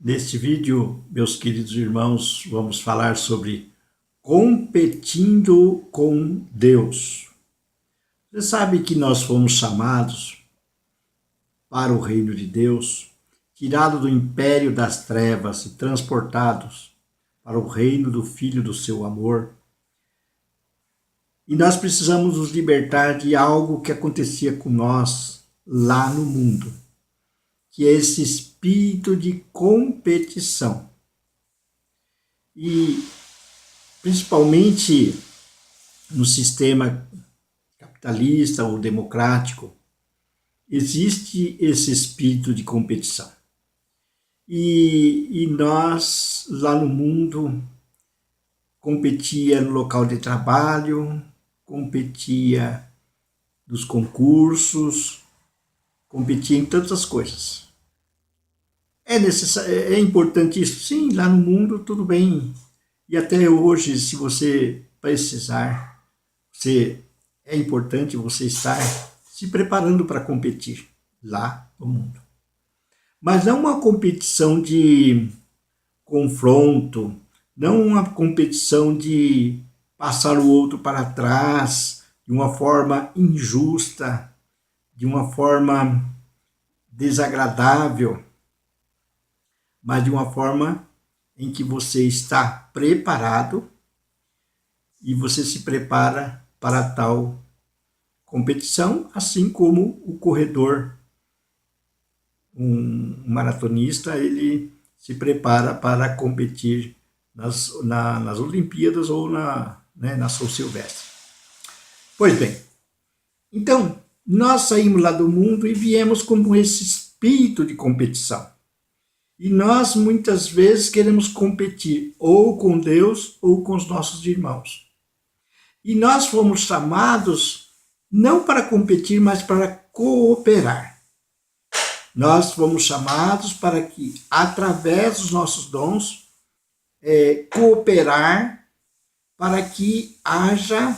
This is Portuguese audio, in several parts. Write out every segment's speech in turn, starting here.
Neste vídeo, meus queridos irmãos, vamos falar sobre competindo com Deus. Você sabe que nós fomos chamados para o reino de Deus, tirados do império das trevas e transportados para o reino do Filho do seu amor. E nós precisamos nos libertar de algo que acontecia com nós lá no mundo, que é esse espírito de competição. E principalmente no sistema capitalista ou democrático, existe esse espírito de competição. E nós, lá no mundo, competia no local de trabalho, competia nos concursos, competia em tantas coisas. É importante isso? Sim, lá no mundo tudo bem. E até hoje, se você precisar, é importante você estar se preparando para competir lá no mundo. Mas não uma competição de confronto, não uma competição de passar o outro para trás de uma forma injusta, de uma forma desagradável, mas de uma forma em que você está preparado e você se prepara para tal competição, assim como o corredor, um maratonista, ele se prepara para competir nas Olimpíadas ou na São Silvestre. Pois bem, então, nós saímos lá do mundo e viemos com esse espírito de competição. E nós, muitas vezes, queremos competir ou com Deus ou com os nossos irmãos. E nós fomos chamados não para competir, mas para cooperar. Nós fomos chamados para que, através dos nossos dons, cooperar para que haja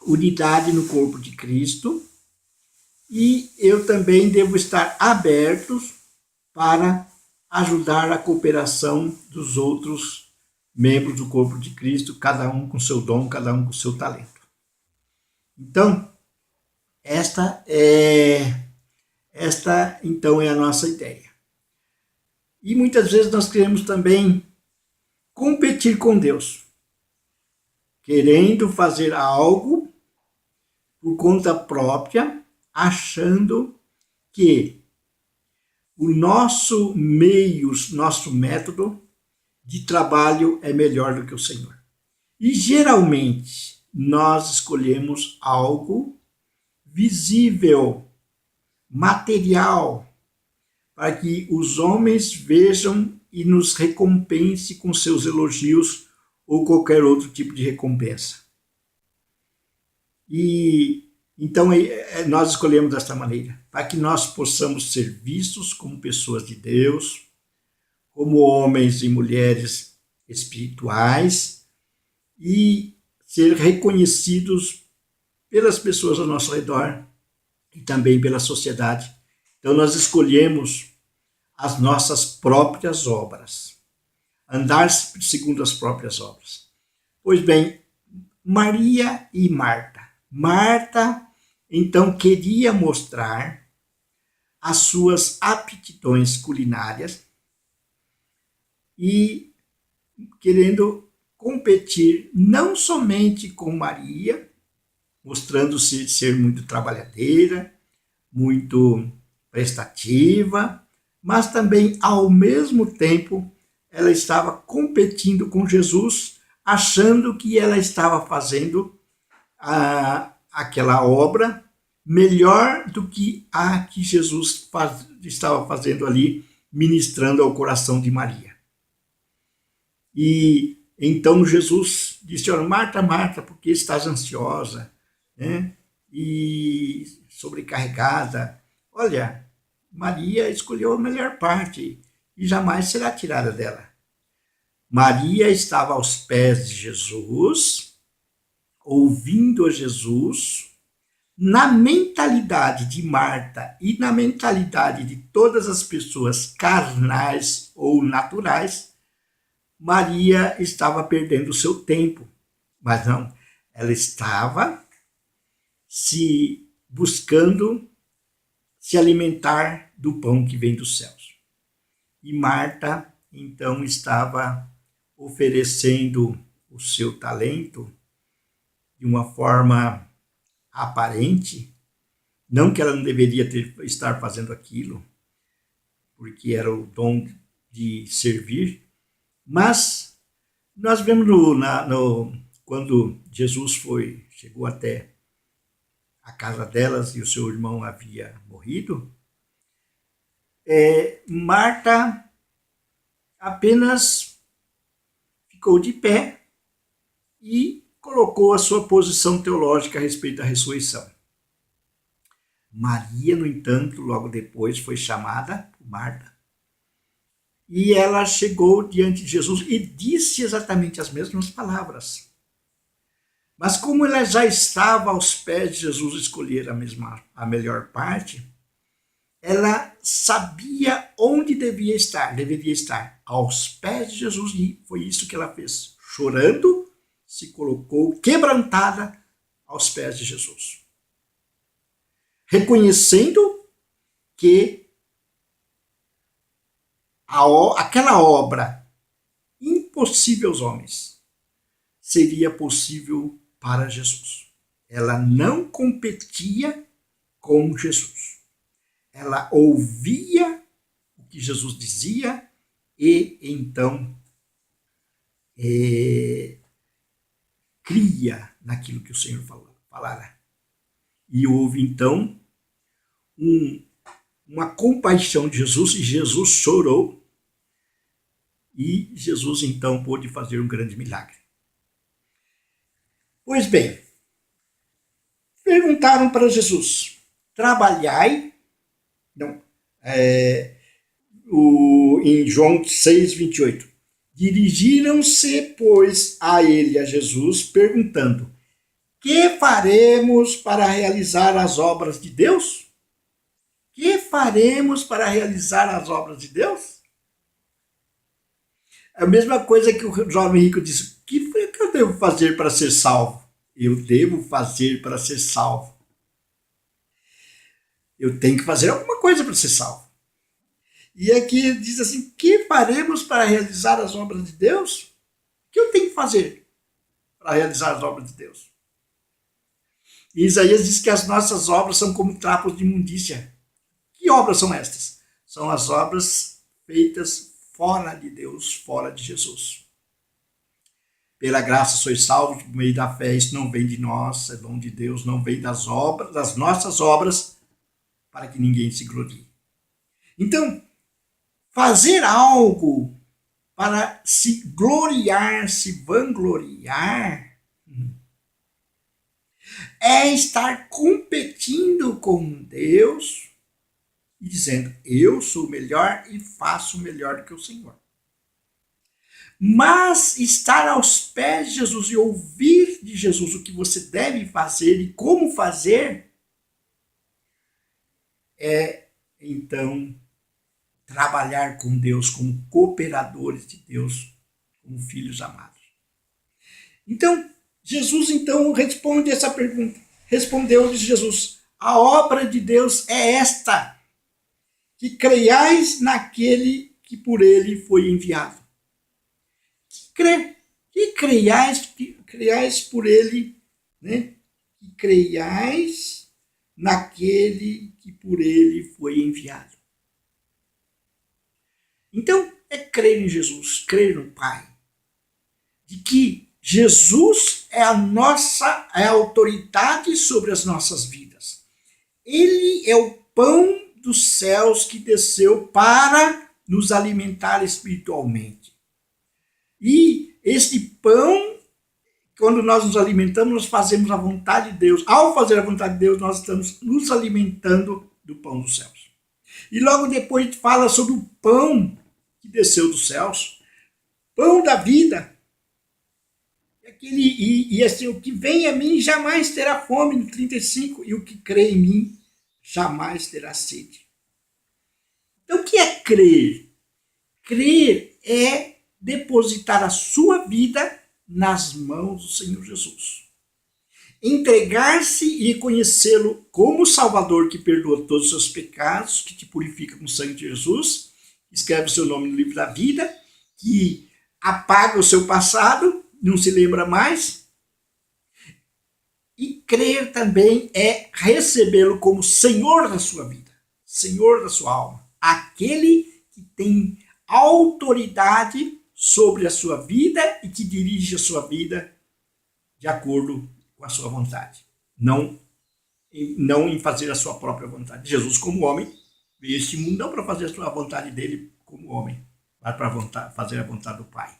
unidade no corpo de Cristo. E eu também devo estar aberto para ajudar a cooperação dos outros membros do corpo de Cristo, cada um com seu dom, cada um com seu talento. Então, esta então é a nossa ideia. E muitas vezes nós queremos também competir com Deus, querendo fazer algo por conta própria, achando que o nosso método de trabalho é melhor do que o Senhor. E geralmente nós escolhemos algo visível, material, para que os homens vejam e nos recompense com seus elogios ou qualquer outro tipo de recompensa. E então nós escolhemos desta maneira, para que nós possamos ser vistos como pessoas de Deus, como homens e mulheres espirituais e ser reconhecidos pelas pessoas ao nosso redor e também pela sociedade. Então nós escolhemos as nossas próprias obras, andar segundo as próprias obras. Pois bem, Maria e Marta. Marta, então, queria mostrar as suas aptidões culinárias e querendo competir não somente com Maria, mostrando-se ser muito trabalhadeira, muito prestativa, mas também, ao mesmo tempo, ela estava competindo com Jesus, achando que ela estava fazendo aquela obra melhor do que a que Jesus estava fazendo ali, ministrando ao coração de Maria. E então Jesus disse: olha, Marta, Marta, por que estás ansiosa, né? E sobrecarregada? Olha, Maria escolheu a melhor parte e jamais será tirada dela. Maria estava aos pés de Jesus, ouvindo a Jesus, na mentalidade de Marta e na mentalidade de todas as pessoas carnais ou naturais, Maria estava perdendo o seu tempo. Mas não, ela estava se buscando se alimentar do pão que vem dos céus. E Marta, então, estava oferecendo o seu talento de uma forma aparente, não que ela não deveria estar fazendo aquilo, porque era o dom de servir, mas nós vemos quando Jesus chegou até a casa delas e o seu irmão havia morrido, Marta apenas ficou de pé e colocou a sua posição teológica a respeito da ressurreição. Maria, no entanto, logo depois foi chamada por Marta. E ela chegou diante de Jesus e disse exatamente as mesmas palavras. Mas como ela já estava aos pés de Jesus escolher a melhor parte, ela sabia onde deveria estar aos pés de Jesus, e foi isso que ela fez. Chorando, se colocou quebrantada aos pés de Jesus. Reconhecendo que aquela obra impossível aos homens seria possível para Jesus. Ela não competia com Jesus. Ela ouvia o que Jesus dizia e então cria naquilo que o Senhor falara. E houve então uma compaixão de Jesus, e Jesus chorou, e Jesus então pôde fazer um grande milagre. Pois bem, perguntaram para Jesus, trabalhai, não, em João 6:28, dirigiram-se, pois, a ele, a Jesus, perguntando, que faremos para realizar as obras de Deus? Que faremos para realizar as obras de Deus? A mesma coisa que o jovem rico disse, o que eu devo fazer para ser salvo? Eu devo fazer para ser salvo. Eu tenho que fazer alguma coisa para ser salvo. E aqui diz assim, que faremos para realizar as obras de Deus? O que eu tenho que fazer para realizar as obras de Deus? E Isaías diz que as nossas obras são como trapos de imundícia. Que obras são estas? São as obras feitas fora de Deus, fora de Jesus. Pela graça sois salvos por meio da fé, isso não vem de nós, é dom de Deus, não vem das nossas obras, para que ninguém se glorie. Então, fazer algo para se gloriar, se vangloriar, é estar competindo com Deus e dizendo, eu sou melhor e faço melhor do que o Senhor. Mas estar aos pés de Jesus e ouvir de Jesus o que você deve fazer e como fazer, então, trabalhar com Deus como cooperadores de Deus, como filhos amados. Então, Jesus então responde essa pergunta. Respondeu-lhes Jesus, a obra de Deus é esta, que creiais naquele que por ele foi enviado. Que creiais por ele, né? Que creiais naquele que por ele foi enviado. Então, é crer em Jesus, crer no Pai. De que Jesus é a autoridade sobre as nossas vidas. Ele é o pão dos céus que desceu para nos alimentar espiritualmente. E esse pão, quando nós nos alimentamos, nós fazemos a vontade de Deus. Ao fazer a vontade de Deus, nós estamos nos alimentando do pão dos céus. E logo depois fala sobre o pão que desceu dos céus, pão da vida. Assim, o que vem a mim jamais terá fome, no 35, e o que crê em mim jamais terá sede. Então, o que é crer? Crer é depositar a sua vida nas mãos do Senhor Jesus. Entregar-se e reconhecê-lo como o Salvador que perdoa todos os seus pecados, que te purifica com o sangue de Jesus, escreve o seu nome no livro da vida, que apaga o seu passado, não se lembra mais. E crer também é recebê-lo como Senhor da sua vida, Senhor da sua alma, aquele que tem autoridade sobre a sua vida e que dirige a sua vida de acordo com a sua vontade, não em fazer a sua própria vontade. Jesus, como homem, veio este mundo não para fazer a sua vontade dele como homem, mas para fazer a vontade do Pai.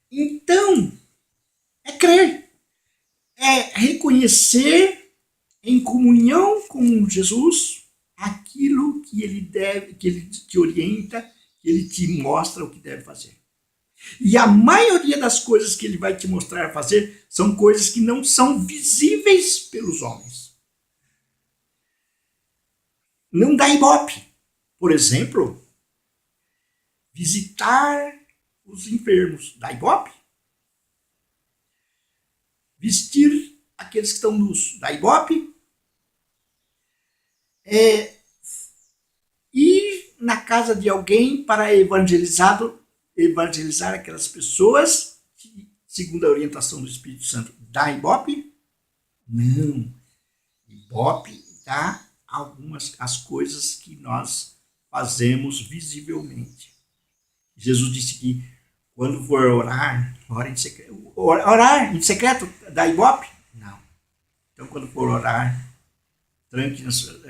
Então, é crer, é reconhecer em comunhão com Jesus aquilo que ele te orienta, que ele te mostra o que deve fazer. E a maioria das coisas que ele vai te mostrar a fazer são coisas que não são visíveis pelos homens. Não dá ibope. Por exemplo, visitar os enfermos. Dá ibope? Vestir aqueles que estão nus. Dá ibope? Ir na casa de alguém para evangelizar aquelas pessoas, que, segundo a orientação do Espírito Santo, dá ibope? Não. Ibope dá as coisas que nós fazemos visivelmente. Jesus disse que quando for orar, ore em secreto. Orar em secreto dá ibope? Não. Então, quando for orar,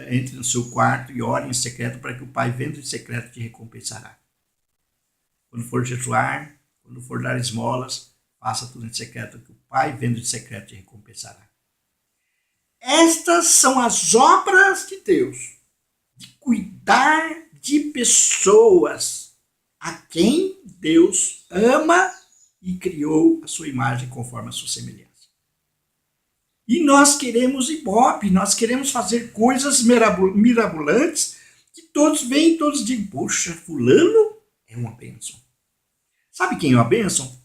entre no seu quarto e ore em secreto, para que o Pai, vendo em secreto, te recompensará. Quando for jejuar, quando for dar esmolas, faça tudo em secreto, que o Pai, vendo em secreto, te recompensará. Estas são as obras de Deus, de cuidar de pessoas a quem Deus ama e criou a sua imagem conforme a sua semelhança. E nós queremos ibope, nós queremos fazer coisas mirabolantes que todos veem, todos dizem, poxa, fulano é uma bênção. Sabe quem é uma bênção?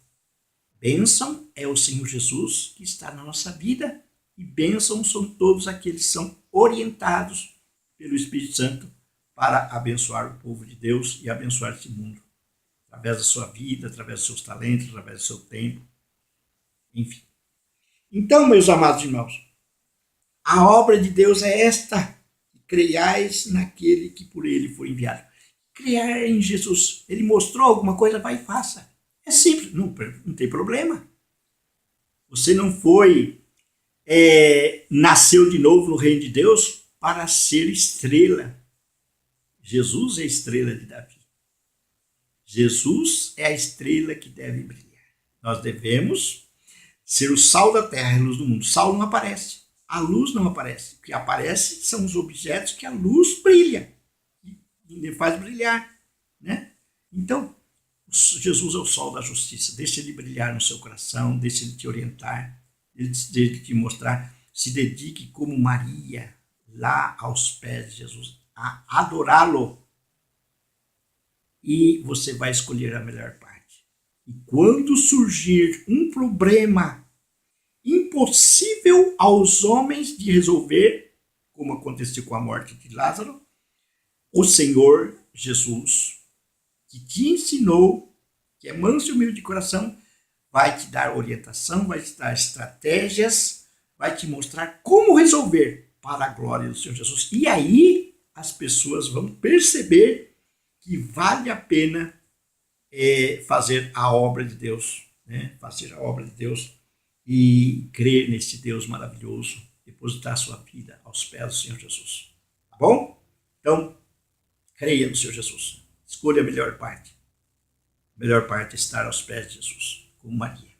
Bênção é o Senhor Jesus que está na nossa vida, e bênção são todos aqueles que são orientados pelo Espírito Santo para abençoar o povo de Deus e abençoar este mundo, através da sua vida, através dos seus talentos, através do seu tempo, enfim. Então, meus amados irmãos, a obra de Deus é esta: creiais naquele que por ele foi enviado. Criar em Jesus. Ele mostrou alguma coisa, vai e faça. É simples, não tem problema. Você não nasceu de novo no reino de Deus para ser estrela. Jesus é a estrela de Davi. Jesus é a estrela que deve brilhar. Nós devemos ser o sal da terra e a luz do mundo. O sal não aparece, a luz não aparece. O que aparece são os objetos que a luz brilha, e faz brilhar, né? Então, Jesus é o sol da justiça. Deixa ele brilhar no seu coração, deixa ele te orientar, deixa ele te mostrar. Se dedique como Maria, lá aos pés de Jesus, a adorá-lo. E você vai escolher a melhor parte. E quando surgir um problema impossível aos homens de resolver, como aconteceu com a morte de Lázaro, o Senhor Jesus, que te ensinou, que é manso e humilde de coração, vai te dar orientação, vai te dar estratégias, vai te mostrar como resolver para a glória do Senhor Jesus. E aí as pessoas vão perceber que vale a pena fazer a obra de Deus, né? Fazer a obra de Deus e crer nesse Deus maravilhoso, depositar sua vida aos pés do Senhor Jesus. Tá bom? Então, creia no Senhor Jesus. Escolha a melhor parte. A melhor parte é estar aos pés de Jesus, como Maria.